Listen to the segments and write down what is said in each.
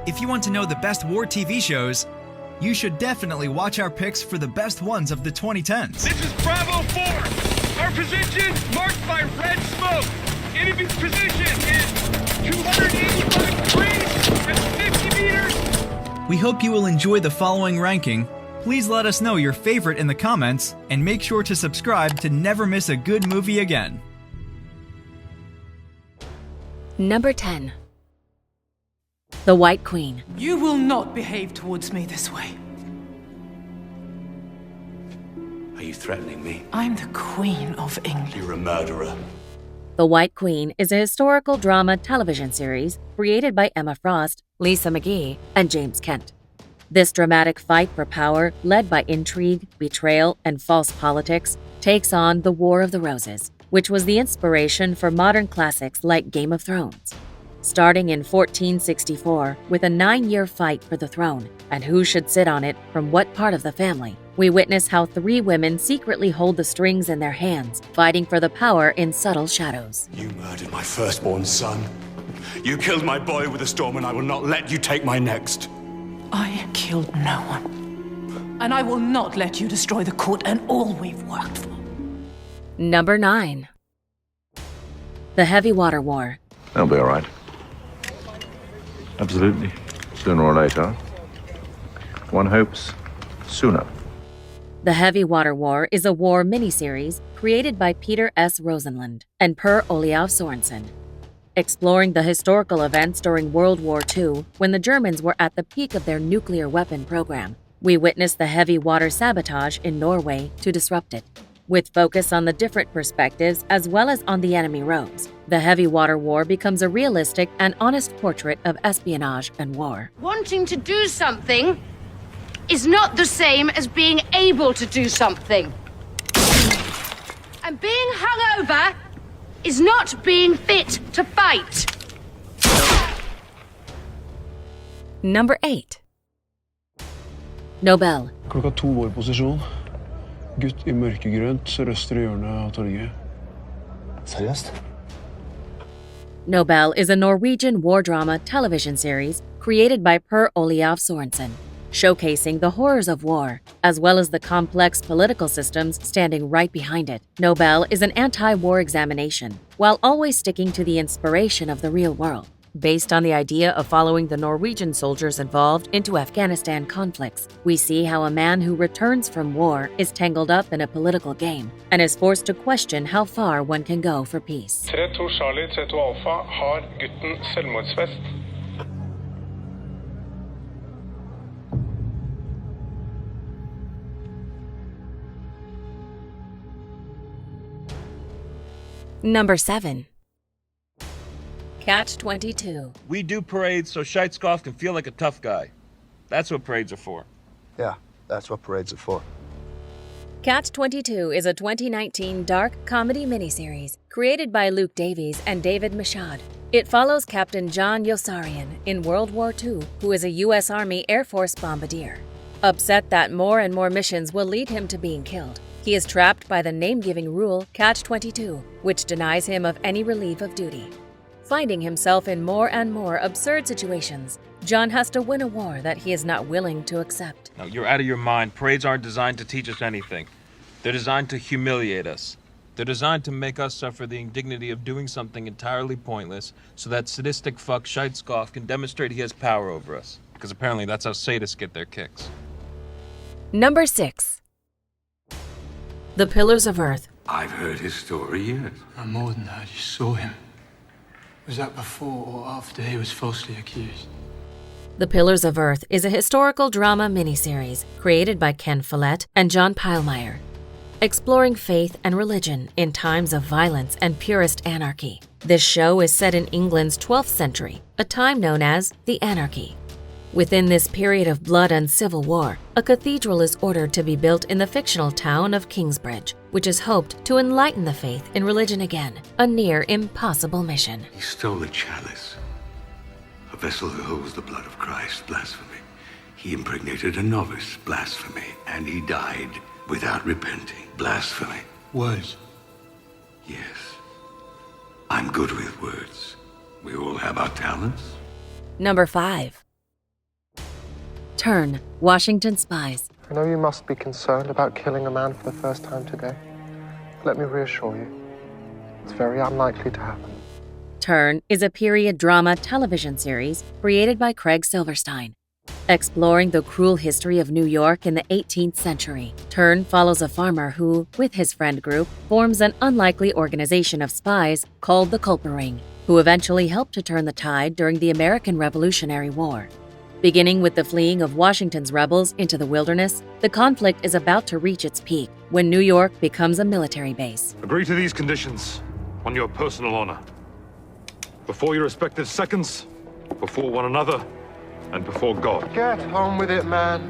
If you want to know the best war TV shows, you should definitely watch our picks for the best ones of the 2010s. This is Bravo 4. Our position marked by red smoke. Enemy position is 285 degrees and 50 meters. We hope you will enjoy the following ranking. Please let us know your favorite in the comments, and make sure to subscribe to never miss a good movie again. Number 10. The White Queen. You will not behave towards me this way. Are you threatening me? I'm the Queen of England. You're a murderer. The White Queen is a historical drama television series created by Emma Frost, Lisa McGee, and James Kent. This dramatic fight for power, led by intrigue, betrayal, and false politics, takes on the War of the Roses, which was the inspiration for modern classics like Game of Thrones. Starting in 1464 with a 9-year fight for the throne and who should sit on it from what part of the family, we witness how 3 women secretly hold the strings in their hands, fighting for the power in subtle shadows. You murdered my firstborn son. You killed my boy with a storm, and I will not let you take my next. I killed no one. And I will not let you destroy the court and all we've worked for. Number 9. The Heavy Water War. They'll be all right. Absolutely. Sooner or later. One hopes sooner. The Heavy Water War is a war miniseries created by Peter S. Rosenlund and Per Olav Sorensen, exploring the historical events during World War II when the Germans were at the peak of their nuclear weapon program. We witness the heavy water sabotage in Norway to disrupt it. With focus on the different perspectives as well as on the enemy roads, the Heavy Water War becomes a realistic and honest portrait of espionage and war. Wanting to do something is not the same as being able to do something. And being hungover is not being fit to fight. Number 8. Nobel. Klokka 2 vår posisjon. Gutt i mørkegrønt, sørøstre hjørne av torget. Seriøst? Nobel is a Norwegian war drama television series created by Per Olav Sorensen, showcasing the horrors of war, as well as the complex political systems standing right behind it. Nobel is an anti-war examination, while always sticking to the inspiration of the real world, based on the idea of following the Norwegian soldiers involved into Afghanistan conflicts. We see how a man who returns from war is tangled up in a political game and is forced to question how far one can go for peace. 3-2 Charlie, 3-2 Alfa. Har gutten selvmordsfest? Number 7. Catch-22. We do parades so Scheitskoff can feel like a tough guy. That's what parades are for. Yeah, that's what parades are for. Catch-22 is a 2019 dark comedy miniseries created by Luke Davies and David Michaud. It follows Captain John Yossarian in World War II, who is a U.S. Army Air Force bombardier. Upset that more and more missions will lead him to being killed, he is trapped by the name-giving rule Catch-22, which denies him of any relief of duty. Finding himself in more and more absurd situations, John has to win a war that he is not willing to accept. No, you're out of your mind. Parades aren't designed to teach us anything. They're designed to humiliate us. They're designed to make us suffer the indignity of doing something entirely pointless so that sadistic fuck Scheitskoff can demonstrate he has power over us. Because apparently that's how sadists get their kicks. Number 6. The Pillars of Earth. I've heard his story, yes. And more than that, you saw him. Was that before or after he was falsely accused? The Pillars of Earth is a historical drama miniseries created by Ken Follett and John Pilemeyer, exploring faith and religion in times of violence and purist anarchy. This show is set in England's 12th century, a time known as the Anarchy. Within this period of blood and civil war, a cathedral is ordered to be built in the fictional town of Kingsbridge, which is hoped to enlighten the faith in religion again, a near impossible mission. He stole the chalice, a vessel that holds the blood of Christ, blasphemy. He impregnated a novice, blasphemy, and he died without repenting, blasphemy. Words. Yes, I'm good with words. We all have our talents. Number 5. Turn, Washington Spies. I know you must be concerned about killing a man for the first time today. Let me reassure you, it's very unlikely to happen. Turn is a period drama television series created by Craig Silverstein. Exploring the cruel history of New York in the 18th century, Turn follows a farmer who, with his friend group, forms an unlikely organization of spies called the Culper-Ring, who eventually help to turn the tide during the American Revolutionary War. Beginning with the fleeing of Washington's rebels into the wilderness, the conflict is about to reach its peak when New York becomes a military base. Agree to these conditions on your personal honor. Before your respective seconds, before one another, and before God. Get on with it, man.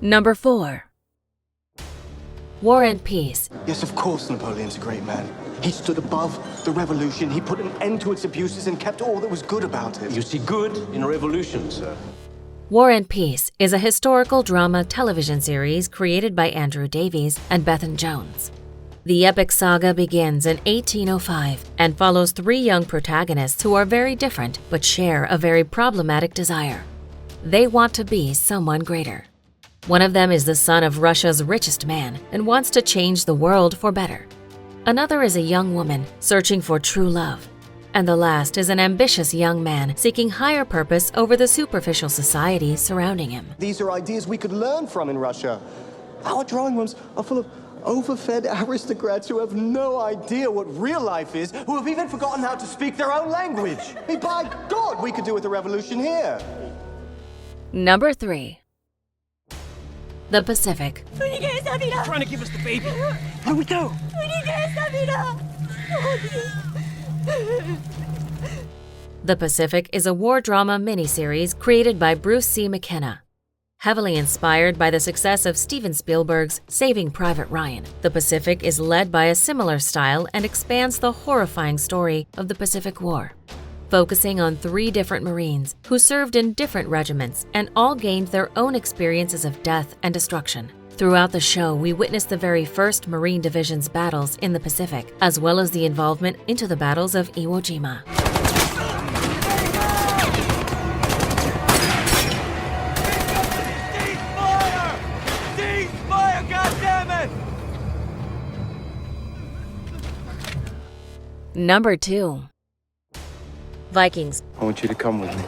Number 4. War and Peace. Yes, of course Napoleon's a great man. He stood above the revolution. He put an end to its abuses and kept all that was good about it. You see good in a revolution, sir. War and Peace is a historical drama television series created by Andrew Davies and Bethan Jones. The epic saga begins in 1805 and follows 3 young protagonists who are very different but share a very problematic desire. They want to be someone greater. One of them is the son of Russia's richest man and wants to change the world for better. Another is a young woman searching for true love. And the last is an ambitious young man seeking higher purpose over the superficial society surrounding him. These are ideas we could learn from in Russia. Our drawing rooms are full of overfed aristocrats who have no idea what real life is, who have even forgotten how to speak their own language. I mean, by God, we could do with a revolution here. Number 3. The Pacific. Trying to give us the baby. Here we go. The Pacific is a war drama miniseries created by Bruce C. McKenna. Heavily inspired by the success of Steven Spielberg's Saving Private Ryan, The Pacific is led by a similar style and expands the horrifying story of the Pacific War, focusing on 3 different Marines who served in different regiments and all gained their own experiences of death and destruction. Throughout the show, we witness the very first Marine Division's battles in the Pacific, as well as the involvement into the battles of Iwo Jima. Number 2. Vikings. I want you to come with me.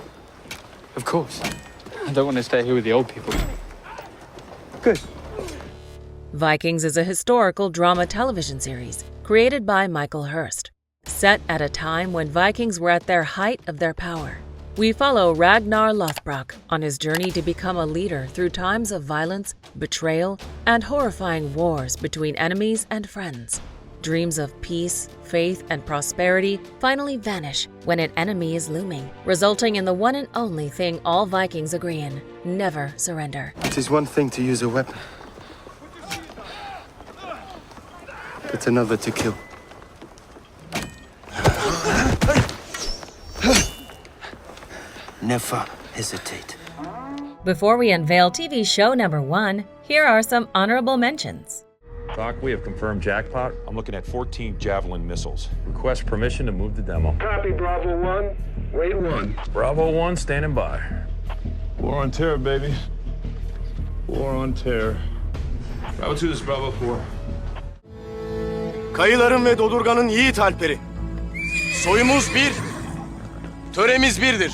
Of course. I don't want to stay here with the old people. Good. Vikings is a historical drama television series created by Michael Hurst. Set at a time when Vikings were at their height of their power, we follow Ragnar Lothbrok on his journey to become a leader through times of violence, betrayal, and horrifying wars between enemies and friends. Dreams of peace, faith, and prosperity finally vanish when an enemy is looming, resulting in the one and only thing all Vikings agree in: never surrender. It is one thing to use a weapon, but another to kill. Never hesitate. Before we unveil TV show number 1, here are some honorable mentions. Doc, we have confirmed jackpot. I'm looking at 14 Javelin missiles. Request permission to move the demo. Copy, Bravo 1. Wait 1. Bravo 1, standing by. War on terror, baby. War on terror. Bravo 2, this is Bravo 4. Kayıların ve Dodurgan'ın yiğit alperi. Soyumuz bir, töremiz birdir.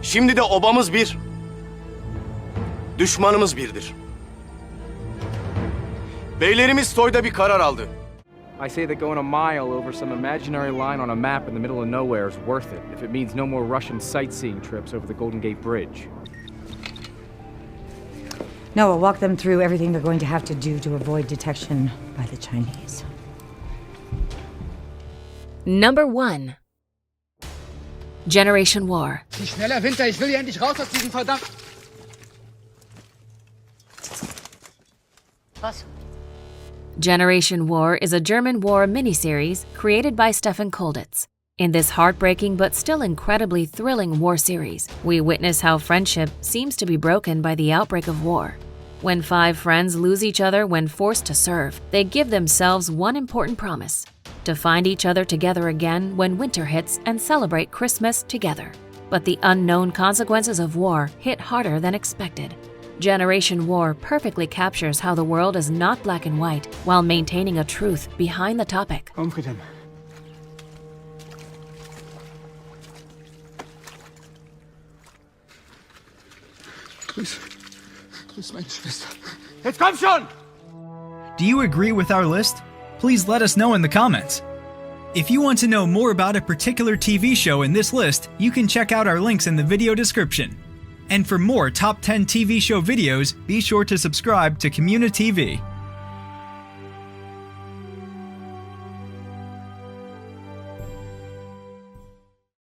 Şimdi de obamız bir, düşmanımız birdir. Beylerimiz toyda bir karar aldı. I say that going a mile over some imaginary line on a map in the middle of nowhere is worth it if it means no more Russian sightseeing trips over the Golden Gate Bridge. Noah, walk them through everything they're going to have to do to avoid detection by the Chinese. Number 1. Generation War. Schneller, Winter, ich will hier endlich raus aus diesem verdammten... Was? Generation War is a German war miniseries created by Stefan Kolditz. In this heartbreaking but still incredibly thrilling war series, we witness how friendship seems to be broken by the outbreak of war. When 5 friends lose each other when forced to serve, they give themselves one important promise: to find each other together again when winter hits and celebrate Christmas together. But the unknown consequences of war hit harder than expected. Generation War perfectly captures how the world is not black and white while maintaining a truth behind the topic. Komm, Frieden. Grüß meine Schwester. Jetzt komm schon! Do you agree with our list? Please let us know in the comments. If you want to know more about a particular TV show in this list, you can check out our links in the video description. And for more top 10 TV show videos, be sure to subscribe to communiTV.